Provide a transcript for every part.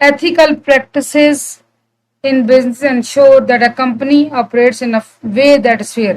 Ethical practices in business ensure that a company operates in a way that is fair.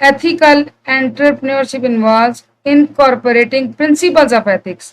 ethical entrepreneurship involves incorporating principles of ethics,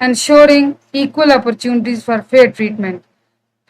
ensuring equal opportunities for fair treatment।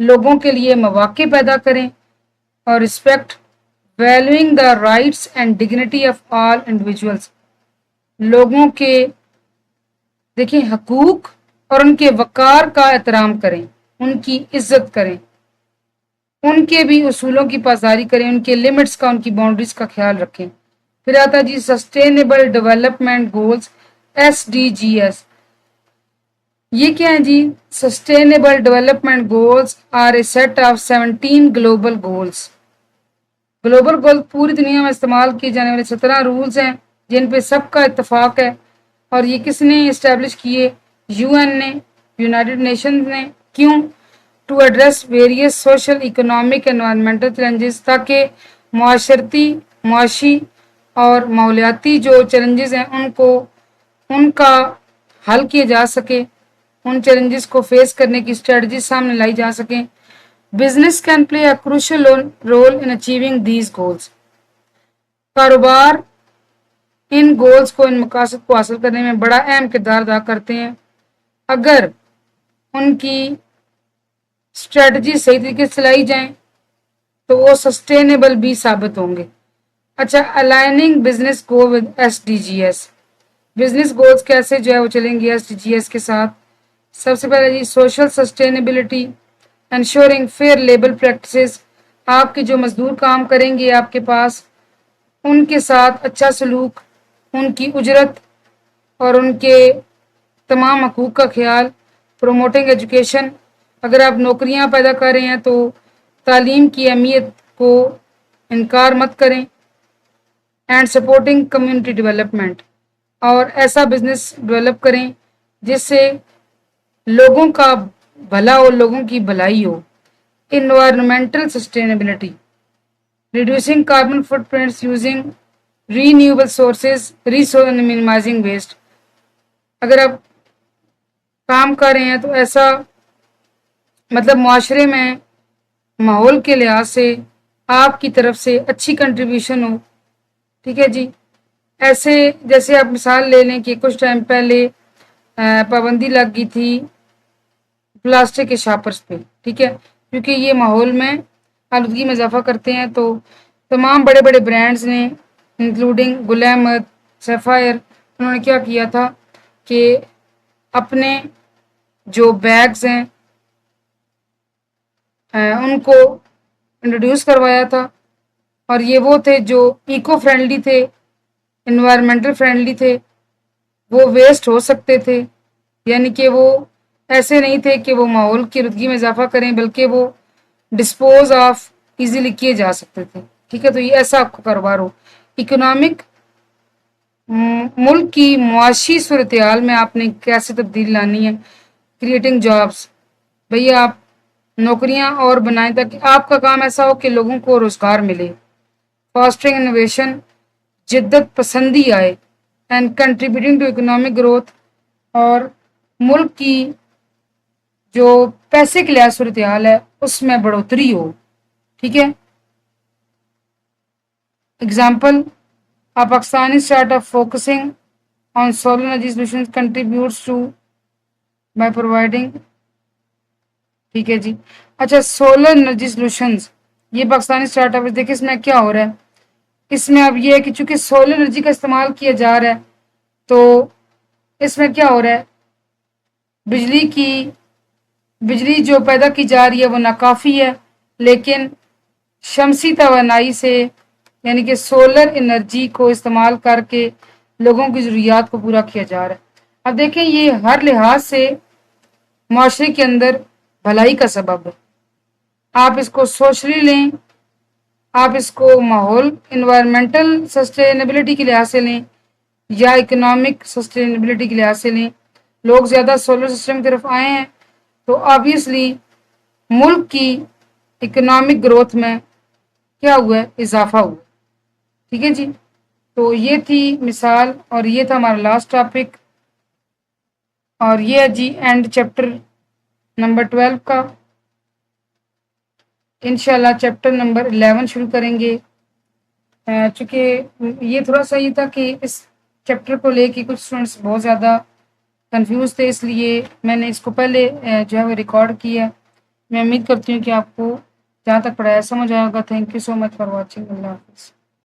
لوگوں کے لیے مواقع پیدا کریں اور respect valuing the rights and dignity of all individuals, لوگوں کے دیکھیں حقوق اور ان کے وقار کا احترام کریں، ان کی عزت کریں، ان کے بھی اصولوں کی پاسداری کریں، ان کے لمٹس کا، ان کی باؤنڈریز کا خیال رکھیں۔ پھر آتا جی سسٹینیبل ڈیولپمنٹ گولز SDGs۔ یہ کیا ہیں جی؟ Sustainable development goals are a set of 17 global goals. Global goal پوری دنیا میں استعمال کیے جانے والے 17 رولز ہیں جن پہ سب کا اتفاق ہے، اور یہ کس نے اسٹیبلش کیے؟ UN نے، یونائٹڈ نیشنز نے۔ کیوں؟ To address various social, economic, environmental challenges, تاکہ معاشرتی، معاشی اور ماحولیاتی جو چیلنجز ہیں ان کا حل کیا جا سکے، ان چیلنجز کو فیس کرنے کی اسٹریٹجی سامنے لائی جا سکیں۔ Business can play a crucial role in achieving these goals, کاروبار ان گولز کو، ان مقاصد کو حاصل کرنے میں بڑا اہم کردار ادا کرتے ہیں اگر ان کی اسٹریٹجی صحیح طریقے سے چلائی جائیں تو وہ سسٹینیبل بھی ثابت ہوں گے۔ اچھا، aligning business goal with SDGs، business goals کیسے جو ہے وہ چلیں گے SDGs کے ساتھ؟ سب سے پہلے جی social sustainability, ensuring fair labour practices, آپ کے جو مزدور کام کریں گے آپ کے پاس، ان کے ساتھ اچھا سلوک، ان کی اجرت اور ان کے تمام حقوق کا خیال۔ پروموٹنگ ایجوکیشن، اگر آپ نوکریاں پیدا کر رہے ہیں تو تعلیم کی اہمیت کو انکار مت کریں۔ اینڈ سپورٹنگ کمیونٹی ڈیولپمنٹ، اور ایسا بزنس ڈیولپ کریں جس سے لوگوں کا بھلا ہو، لوگوں کی بھلائی ہو۔ Environmental sustainability, reducing carbon footprints using renewable sources, minimising waste, اگر آپ کام کر رہے ہیں تو ایسا مطلب معاشرے میں ماحول کے لحاظ سے آپ کی طرف سے اچھی کنٹریبیوشن ہو، ٹھیک ہے جی۔ ایسے جیسے آپ مثال لے لیں کہ کچھ ٹائم پہلے پابندی لگ گئی تھی پلاسٹک کے شاپرز پہ، ٹھیک ہے، کیونکہ یہ ماحول میں آلودگی میں اضافہ کرتے ہیں، تو تمام بڑے بڑے برانڈز نے انکلوڈنگ گل احمد، سیفائر، انہوں نے کیا کیا تھا کہ اپنے جو بیگز ہیں ان کو انٹروڈیوس کروایا تھا، اور یہ وہ تھے جو ایکو فرینڈلی تھے، انوائرمنٹل فرینڈلی تھے، وہ ویسٹ ہو سکتے تھے، یعنی کہ وہ ایسے نہیں تھے کہ وہ ماحول کی آلودگی میں اضافہ کریں، بلکہ وہ ڈسپوز آف ایزیلی کیے جا سکتے تھے، ٹھیک ہے۔ تو یہ ایسا آپ کا کاروبار ہو۔ اکنامک، ملک کی معاشی صورتحال میں آپ نے کیسے تبدیلی لانی ہے؟ کریٹنگ جابس، بھئی آپ نوکریاں اور بنائیں تاکہ آپ کا کام ایسا ہو کہ لوگوں کو روزگار ملے۔ فاسٹرنگ انوویشن، جدت پسندی آئے، and contributing to economic growth, اور ملک کی جو پیسے کے لحاظ صورتحال ہے اس میں بڑھوتری ہو، ٹھیک ہے۔ Example, Pakistani start up focusing on solar energy solution contributes to by providing, ٹھیک ہے جی۔ اچھا، سولر انرجی سولوشنز، یہ پاکستانی اسٹارٹ اپ، دیکھیں اس میں کیا ہو رہا ہے، اس میں اب یہ ہے کہ چونکہ سولر انرجی کا استعمال کیا جا رہا ہے تو اس میں کیا ہو رہا ہے، بجلی جو پیدا کی جا رہی ہے وہ ناکافی ہے، لیکن شمسی توانائی سے یعنی کہ سولر انرجی کو استعمال کر کے لوگوں کی ضروریات کو پورا کیا جا رہا ہے۔ اب دیکھیں یہ ہر لحاظ سے معاشرے کے اندر بھلائی کا سبب ہے، آپ اس کو سوشلی لیں، آپ اس کو ماحول انوائرمنٹل سسٹینیبلٹی کے لحاظ سے لیں یا اکنامک سسٹینیبلٹی کے لحاظ سے لیں، لوگ زیادہ سولر سسٹم کی طرف آئے ہیں تو آبویسلی ملک کی اکنامک گروتھ میں کیا ہوا ہے، اضافہ ہوا، ٹھیک ہے جی۔ تو یہ تھی مثال، اور یہ تھا ہمارا لاسٹ ٹاپک، اور یہ ہے جی اینڈ چیپٹر نمبر 12 کا۔ انشاءاللہ چیپٹر نمبر 11 شروع کریں گے۔ چونکہ یہ تھوڑا سا یہ تھا کہ اس چیپٹر کو لے کے کچھ اسٹوڈنٹس بہت زیادہ کنفیوز تھے، اس لیے میں نے اس کو پہلے جو ہے وہ ریکارڈ کیا، میں امید کرتی ہوں کہ آپ کو جہاں تک پڑھایا سمجھ آیا ہوگا. Thank you so much for watching. اللہ حافظ.